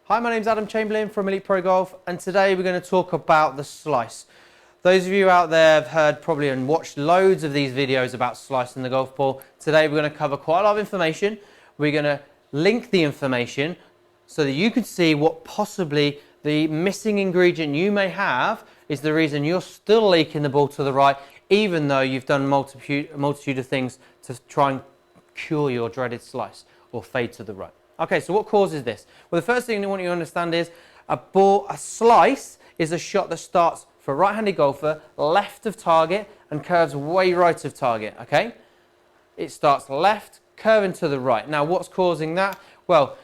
Hi, my name's Adam Chamberlain from Elite Pro Golf, and today we're going to talk about the slice. Those of you out there have heard probably and watched loads of these videos about slicing the golf ball. Today we're going to cover quite a lot of information. We're going to link the information so that you can see what possibly the missing ingredient you may have is the reason you're still leaking the ball to the right, even though you've done a multitude of things to try and cure your dreaded slice or fade to the right. Okay, so what causes this? Well, the first thing I want you to understand is a slice is a shot that starts for a right-handed golfer left of target and curves way right of target, okay? It starts left, curving to the right. Now, what's causing that? Well,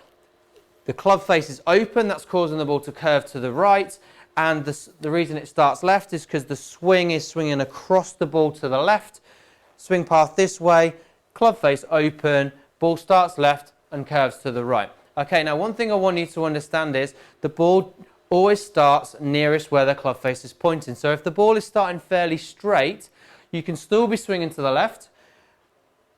the club face is open, that's causing the ball to curve to the right, and the reason it starts left is because the swing is swinging across the ball to the left, swing path this way, club face open, ball starts left and curves to the right. Okay, now one thing I want you to understand is the ball always starts nearest where the club face is pointing. So if the ball is starting fairly straight, you can still be swinging to the left,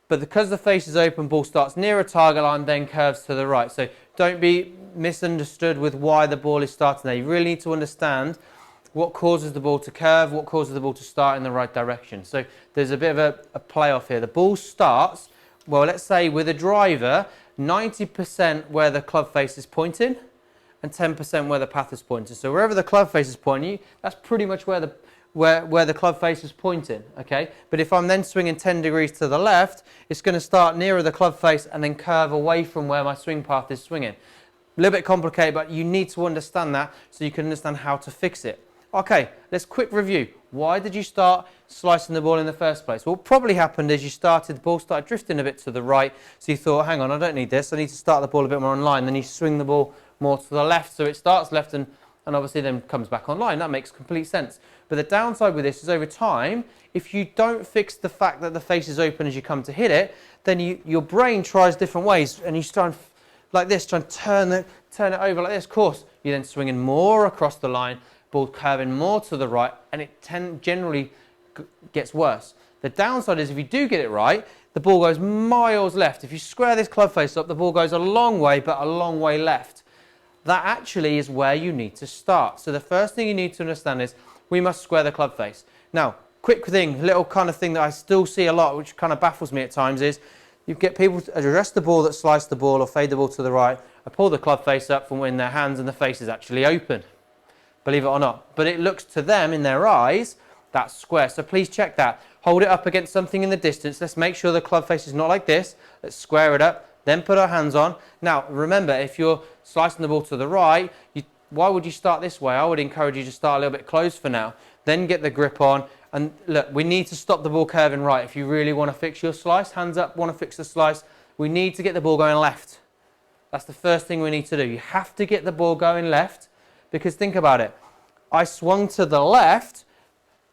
but because the face is open, ball starts near a target line, then curves to the right. So don't be misunderstood with why the ball is starting there. You really need to understand what causes the ball to curve, what causes the ball to start in the right direction. So there's a bit of a play-off here. The ball starts, well, let's say with a driver, 90% where the club face is pointing and 10% where the path is pointing. So wherever the club face is pointing, that's pretty much where the club face is pointing, okay? But if I'm then swinging 10 degrees to the left, it's going to start nearer the club face and then curve away from where my swing path is swinging. A little bit complicated, but you need to understand that so you can understand how to fix it. Okay, let's quick review. Why did you start slicing the ball in the first place? Well, what probably happened is the ball started drifting a bit to the right, so you thought, hang on, I don't need this, I need to start the ball a bit more on line. Then you swing the ball more to the left, so it starts left and obviously then comes back on line. That makes complete sense. But the downside with this is over time, if you don't fix the fact that the face is open as you come to hit it, then your brain tries different ways and you start like this, try and turn it over like this. Of course, you're then swinging more across the line, ball curving more to the right, and it generally gets worse. The downside is if you do get it right, the ball goes miles left. If you square this club face up, the ball goes a long way, but a long way left. That actually is where you need to start. So the first thing you need to understand is we must square the club face. Now, quick thing, little kind of thing that I still see a lot, which kind of baffles me at times, is you get people to address the ball that slice the ball or fade the ball to the right, and pull the club face up from in their hands and the face is actually open. Believe it or not. But it looks to them, in their eyes, that's square. So please check that. Hold it up against something in the distance. Let's make sure the club face is not like this. Let's square it up, then put our hands on. Now, remember, if you're slicing the ball to the right, why would you start this way? I would encourage you to start a little bit closed for now. Then get the grip on. And look, we need to stop the ball curving right. If you really want to fix your slice, hands up, want to fix the slice, we need to get the ball going left. That's the first thing we need to do. You have to get the ball going left. Because think about it, I swung to the left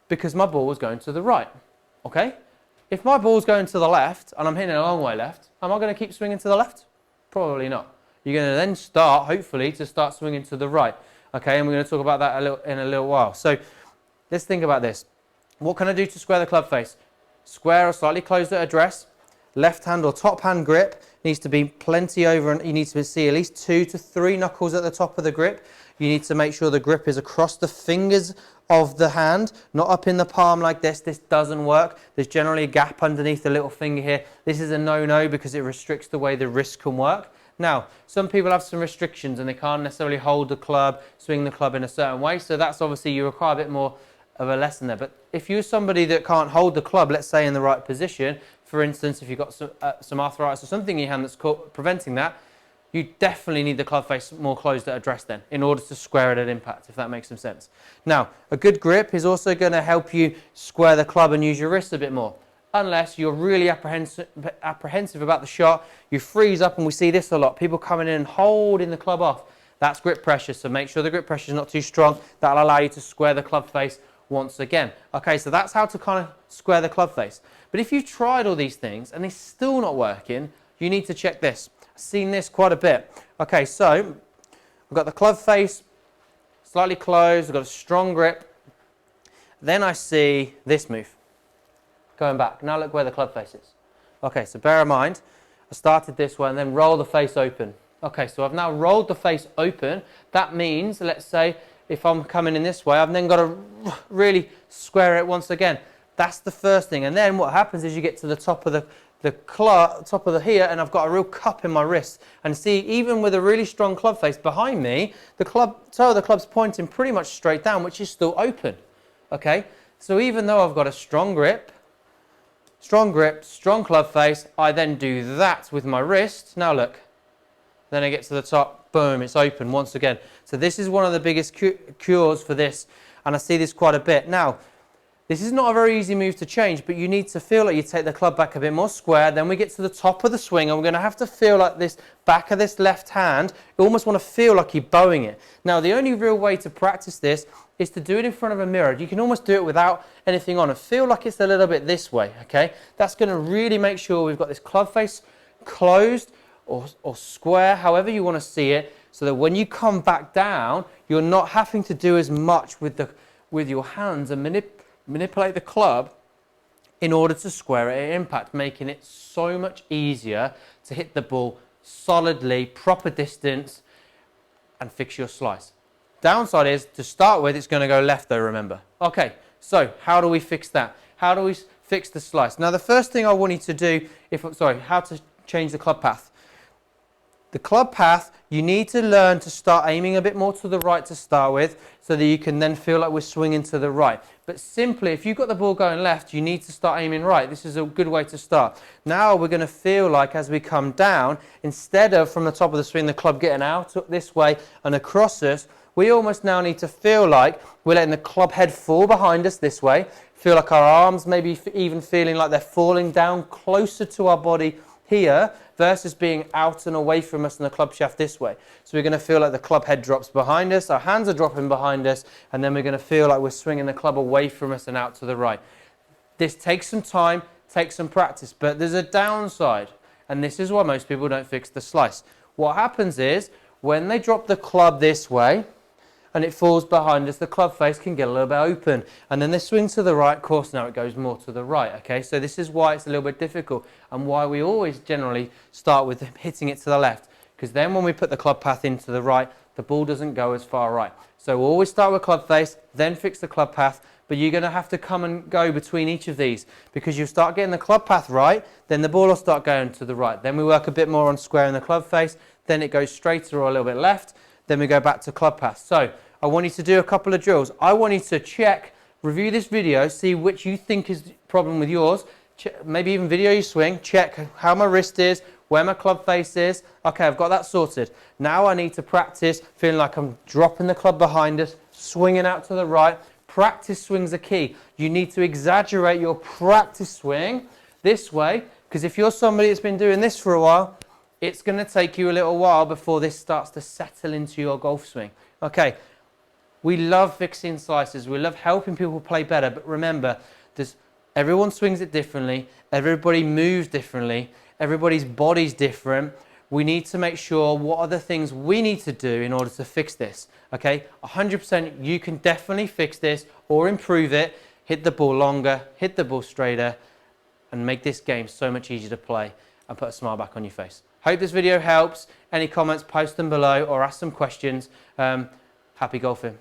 because my ball was going to the right, okay? If my ball's going to the left and I'm hitting it a long way left, am I going to keep swinging to the left? Probably not. You're going to then start, hopefully, to start swinging to the right, okay? And we're going to talk about that in a little while. So let's think about this. What can I do to square the club face? Square or slightly closed at address. Left hand or top hand grip needs to be plenty over, and you need to see at least 2 to 3 knuckles at the top of the grip. You need to make sure the grip is across the fingers of the hand, not up in the palm like this. This doesn't work. There's generally a gap underneath the little finger here. This is a no-no because it restricts the way the wrist can work. Now, some people have some restrictions and they can't necessarily hold the club, swing the club in a certain way. So that's obviously, you require a bit more of a lesson there. But if you're somebody that can't hold the club, let's say in the right position, for instance, if you've got some arthritis or something in your hand that's preventing that, you definitely need the club face more closed at address then in order to square it at impact, if that makes some sense. Now, a good grip is also going to help you square the club and use your wrists a bit more. Unless you're really apprehensive about the shot, you freeze up, and we see this a lot. People coming in and holding the club off. That's grip pressure, so make sure the grip pressure is not too strong. That'll allow you to square the club face once again. Okay, so that's how to kind of square the club face. But if you've tried all these things and they're still not working, you need to check this. I've seen this quite a bit. Okay, so I've got the club face slightly closed, I've got a strong grip. Then I see this move. Going back. Now look where the club face is. Okay, so bear in mind, I started this way and then roll the face open. Okay, so I've now rolled the face open. That means, let's say, if I'm coming in this way, I've then got to really square it once again. That's the first thing. And then what happens is you get to the top of the club, top of the here, and I've got a real cup in my wrist. And see, even with a really strong club face behind me, the toe of the club's pointing pretty much straight down, which is still open. Okay, so even though I've got a strong grip, strong club face, I then do that with my wrist. Now look, then I get to the top, boom, it's open once again. So this is one of the biggest cures for this, and I see this quite a bit. Now, this is not a very easy move to change, but you need to feel like you take the club back a bit more square. Then we get to the top of the swing, and we're going to have to feel like this back of this left hand. You almost want to feel like you're bowing it. Now, the only real way to practice this is to do it in front of a mirror. You can almost do it without anything on and feel like it's a little bit this way, okay? That's going to really make sure we've got this club face closed or square, however you want to see it, so that when you come back down, you're not having to do as much with your hands and manipulate the club in order to square it at impact, making it so much easier to hit the ball solidly, proper distance, and fix your slice. Downside is, to start with, it's going to go left though, remember. Okay, so how do we fix that? How do we fix the slice? Now the first thing I want you to do, how to change the club path. The club path, you need to learn to start aiming a bit more to the right to start with, so that you can then feel like we're swinging to the right. But simply, if you've got the ball going left, you need to start aiming right. This is a good way to start. Now we're going to feel like as we come down, instead of from the top of the swing, the club getting out this way and across us, we almost now need to feel like we're letting the club head fall behind us this way. Feel like our arms maybe even feeling like they're falling down closer to our body here versus being out and away from us in the club shaft this way. So we're going to feel like the club head drops behind us, our hands are dropping behind us, and then we're going to feel like we're swinging the club away from us and out to the right. This takes some time, takes some practice, but there's a downside, and this is why most people don't fix the slice. What happens is, when they drop the club this way, and it falls behind us, the club face can get a little bit open. And then they swing to the right, of course now it goes more to the right, okay? So this is why it's a little bit difficult, and why we always generally start with hitting it to the left. Because then when we put the club path into the right, the ball doesn't go as far right. So we'll always start with club face, then fix the club path, but you're going to have to come and go between each of these. Because you start getting the club path right, then the ball will start going to the right. Then we work a bit more on squaring the club face, then it goes straighter or a little bit left, then we go back to club path. So I want you to do a couple of drills. I want you to check, review this video, see which you think is the problem with yours. Maybe even video your swing. Check how my wrist is, where my club face is. Okay, I've got that sorted. Now I need to practice feeling like I'm dropping the club behind us, swinging out to the right. Practice swings are key. You need to exaggerate your practice swing this way, because if you're somebody that's been doing this for a while, it's going to take you a little while before this starts to settle into your golf swing. Okay, we love fixing slices. We love helping people play better. But remember, everyone swings it differently. Everybody moves differently. Everybody's body's different. We need to make sure what are the things we need to do in order to fix this. Okay, 100% you can definitely fix this or improve it. Hit the ball longer, hit the ball straighter, and make this game so much easier to play and put a smile back on your face. Hope this video helps. Any comments, post them below or ask some questions. Happy golfing.